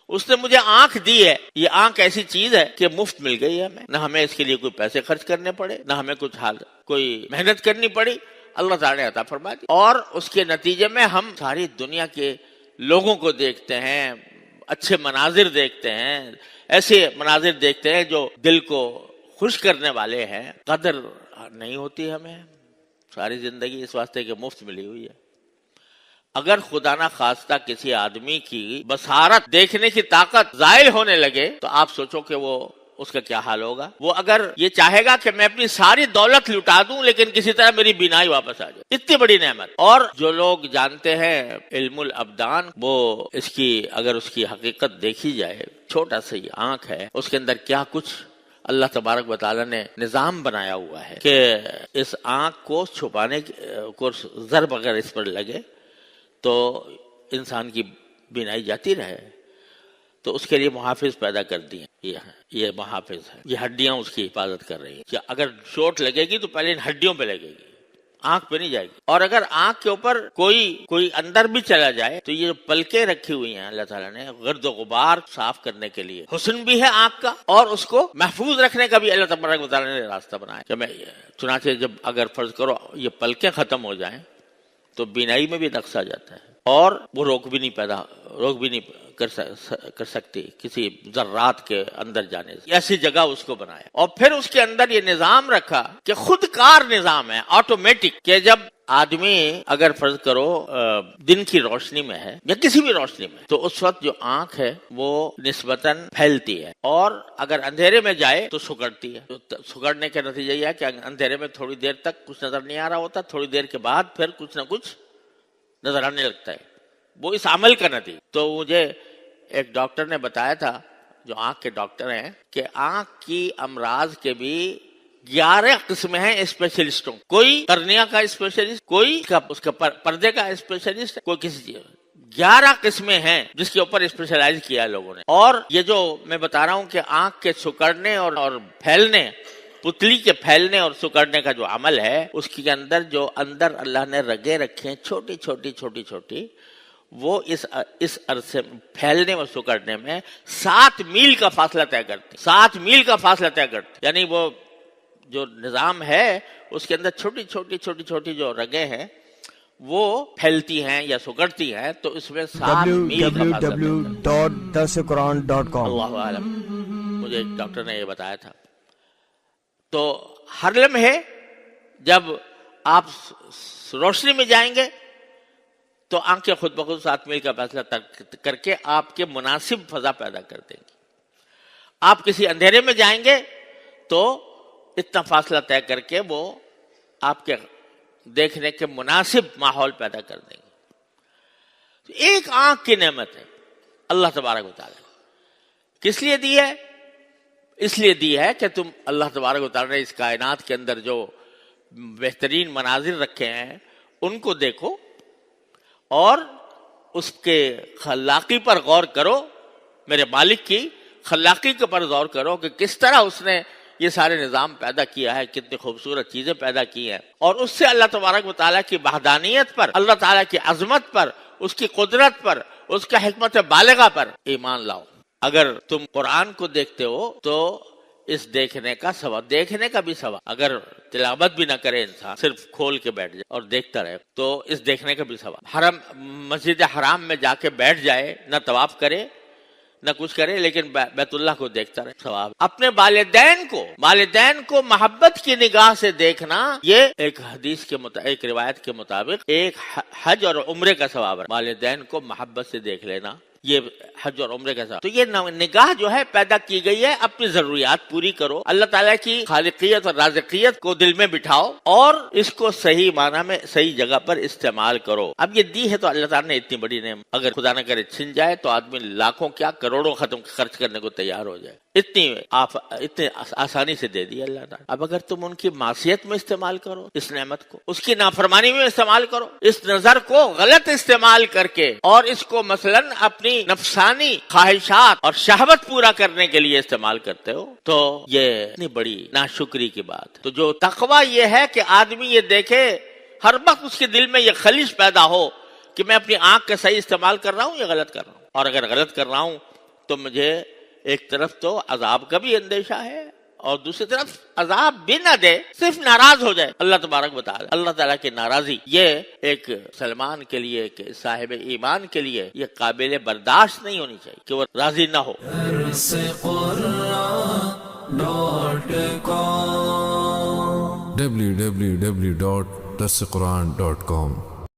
اس نے مجھے آنکھ دی ہے، یہ آنکھ ایسی چیز ہے کہ مفت مل گئی ہے ہمیں، نہ ہمیں اس کے لیے کوئی پیسے خرچ کرنے پڑے، نہ ہمیں کوئی محنت کرنی پڑی، اللہ تعالیٰ نے عطا فرما دی، اور اس کے نتیجے میں ہم ساری دنیا کے لوگوں کو دیکھتے ہیں، اچھے مناظر دیکھتے ہیں، ایسے مناظر دیکھتے ہیں جو دل کو خوش کرنے والے ہیں۔ قدر نہیں ہوتی ہمیں ساری زندگی اس واسطے کہ مفت ملی ہوئی ہے۔ اگر خدا نہ خواستہ کسی آدمی کی بصارت، دیکھنے کی طاقت زائل ہونے لگے تو آپ سوچو کہ وہ اس کا کیا حال ہوگا۔ وہ اگر یہ چاہے گا کہ میں اپنی ساری دولت لٹا دوں لیکن کسی طرح میری بینائی واپس آ جائے، اتنی بڑی نعمت۔ اور جو لوگ جانتے ہیں علم الابدان، وہ اس کی اگر اس کی حقیقت دیکھی جائے، چھوٹا سا یہ آنکھ ہے، اس کے اندر کیا کچھ اللہ تبارک و تعالیٰ نے نظام بنایا ہوا ہے کہ اس آنکھ کو چھپانے کو ضرب اگر اس پر لگے تو انسان کی بینائی جاتی رہے، تو اس کے لیے محافظ پیدا کر دیے، یہ محافظ ہے، یہ ہڈیاں اس کی حفاظت کر رہی ہیں کہ اگر چوٹ لگے گی تو پہلے ان ہڈیوں پہ لگے گی، آنکھ پہ نہیں جائے گی۔ اور اگر آنکھ کے اوپر کوئی اندر بھی چلا جائے تو یہ جو پلکیں رکھی ہوئی ہیں اللہ تعالیٰ نے گرد و غبار صاف کرنے کے لیے، حسن بھی ہے آنکھ کا اور اس کو محفوظ رکھنے کا بھی اللہ تبارک و تعالیٰ نے راستہ بنایا کہ میں چنانچہ جب اگر فرض کرو یہ پلکیں ختم ہو جائیں تو بینائی میں بھی نقص آ جاتا ہے، اور وہ روک بھی نہیں کر سکتی کسی ذرات کے اندر جانے سے، ایسی جگہ اس کو بنایا۔ اور پھر اس کے اندر یہ نظام رکھا کہ خود کار نظام ہے، آٹومیٹک، کہ جب آدمی اگر فرض کرو دن کی روشنی میں ہے یا کسی بھی روشنی میں، تو اس وقت جو آنکھ ہے وہ نسبتاً پھیلتی ہے، اور اگر اندھیرے میں جائے تو سکڑتی ہے۔ تو سکڑنے کا نتیجہ یہ ہے کہ اندھیرے میں تھوڑی دیر تک کچھ نظر نہیں آ رہا ہوتا، تھوڑی دیر کے بعد پھر کچھ نہ کچھ نظر آنے لگتا ہے، وہ اس عمل کا نتیجہ۔ تو مجھے ایک ڈاکٹر نے بتایا تھا، جو آنکھ کے ڈاکٹر ہیں، کہ آنکھ کی امراض کے بھی 11 قسمیں ہیں اسپیشلسٹوں، کوئی کرنیا کا اسپیشلسٹ، کوئی اس کا پردے کا اسپیشلسٹ، کوئی کسی چیز، 11 قسمیں ہیں جس کے اوپر اسپیشلائز کیا لوگوں نے۔ اور یہ جو میں بتا رہا ہوں کہ آنکھ کے سکڑنے اور پھیلنے، پتلی کے پھیلنے اور سکڑنے کا جو عمل ہے، اس کے اندر جو اللہ نے رگیں رکھے ہیں چھوٹی چھوٹی، وہ اس عرصے پھیلنے اور سکڑنے میں 7 میل کا فاصلہ طے کرتی، 7 میل کا فاصلہ طے کرتی، یعنی وہ جو نظام ہے اس کے اندر چھوٹی جو رگیں ہیں وہ پھیلتی ہیں یا سکڑتی ہیں، تو اس میں 7 میل کا فاصلہ۔ www.darsequran.com۔ اللہ عالم، مجھے ایک ڈاکٹر نے یہ بتایا تھا۔ تو ہر لمحے جب آپ روشنی میں جائیں گے تو آنکھیں خود بخود 7 میل کا فاصلہ کر کے آپ کے مناسب فضا پیدا کر دیں گی۔ آپ کسی اندھیرے میں جائیں گے تو اتنا فاصلہ طے کر کے وہ آپ کے دیکھنے کے مناسب ماحول پیدا کر دیں گے۔ ایک آنکھ کی نعمت ہے اللہ تبارک و تعالیٰ نے۔ کس لیے دی ہے؟ اس لیے دی ہے کہ تم اللہ تبارک و تعالیٰ نے اس کائنات کے اندر جو بہترین مناظر رکھے ہیں ان کو دیکھو اور اس کے خلاقی پر غور کرو، میرے مالک کی خلاقی کے پر غور کرو کہ کس طرح اس نے یہ سارے نظام پیدا کیا ہے، کتنی خوبصورت چیزیں پیدا کی ہیں، اور اس سے اللہ تبارک و تعالیٰ کی وحدانیت پر، اللہ تعالیٰ کی عظمت پر، اس کی قدرت پر، اس کا حکمت بالغہ پر ایمان لاؤ۔ اگر تم قرآن کو دیکھتے ہو تو اس دیکھنے کا ثواب، دیکھنے کا بھی ثواب، اگر تلاوت بھی نہ کرے انسان، صرف کھول کے بیٹھ جائے اور دیکھتا رہے تو اس دیکھنے کا بھی ثواب۔ مسجد حرام میں جا کے بیٹھ جائے، نہ طواف کرے نہ کچھ کرے لیکن بیت اللہ کو دیکھتا رہے، ثواب۔ اپنے والدین کو محبت کی نگاہ سے دیکھنا، یہ ایک حدیث کے ایک روایت کے مطابق ایک حج اور عمرے کا ثواب ہے۔ والدین کو محبت سے دیکھ لینا یہ حج اور عمرے کا ثواب۔ تو یہ نگاہ جو ہے پیدا کی گئی ہے، اپنی ضروریات پوری کرو، اللہ تعالیٰ کی خالقیت اور رازقیت کو دل میں بٹھاؤ اور اس کو صحیح معنی میں صحیح جگہ پر استعمال کرو۔ اب یہ دی ہے تو اللہ تعالیٰ نے اتنی بڑی نعمت، اگر خدا نہ کرے چھن جائے تو آدمی لاکھوں کیا کروڑوں خرچ کرنے کو تیار ہو جائے، اتنی آسانی سے دے دی اللہ تعالیٰ۔ اب اگر تم ان کی معصیت میں استعمال کرو اس نعمت کو، اس کی نافرمانی میں استعمال کرو، اس نظر کو غلط استعمال کر کے اور اس کو مثلاً اپنی نفسانی خواہشات اور شہوت پورا کرنے کے لیے استعمال کرتے ہو تو یہ اتنی بڑی ناشکری کی بات ہے۔ تو جو تقویٰ یہ ہے کہ آدمی یہ دیکھے، ہر وقت اس کے دل میں یہ خلش پیدا ہو کہ میں اپنی آنکھ کا صحیح استعمال کر رہا ہوں یا غلط کر رہا ہوں، اور اگر غلط کر رہا ہوں تو مجھے ایک طرف تو عذاب کا بھی اندیشہ ہے اور دوسری طرف عذاب بھی نہ دے، صرف ناراض ہو جائے اللہ تبارک و تعالی۔ اللہ تعالیٰ کی ناراضی یہ ایک مسلمان کے لیے، ایک صاحب ایمان کے لیے یہ قابل برداشت نہیں ہونی چاہیے کہ وہ راضی نہ ہو۔ www.darsequran.com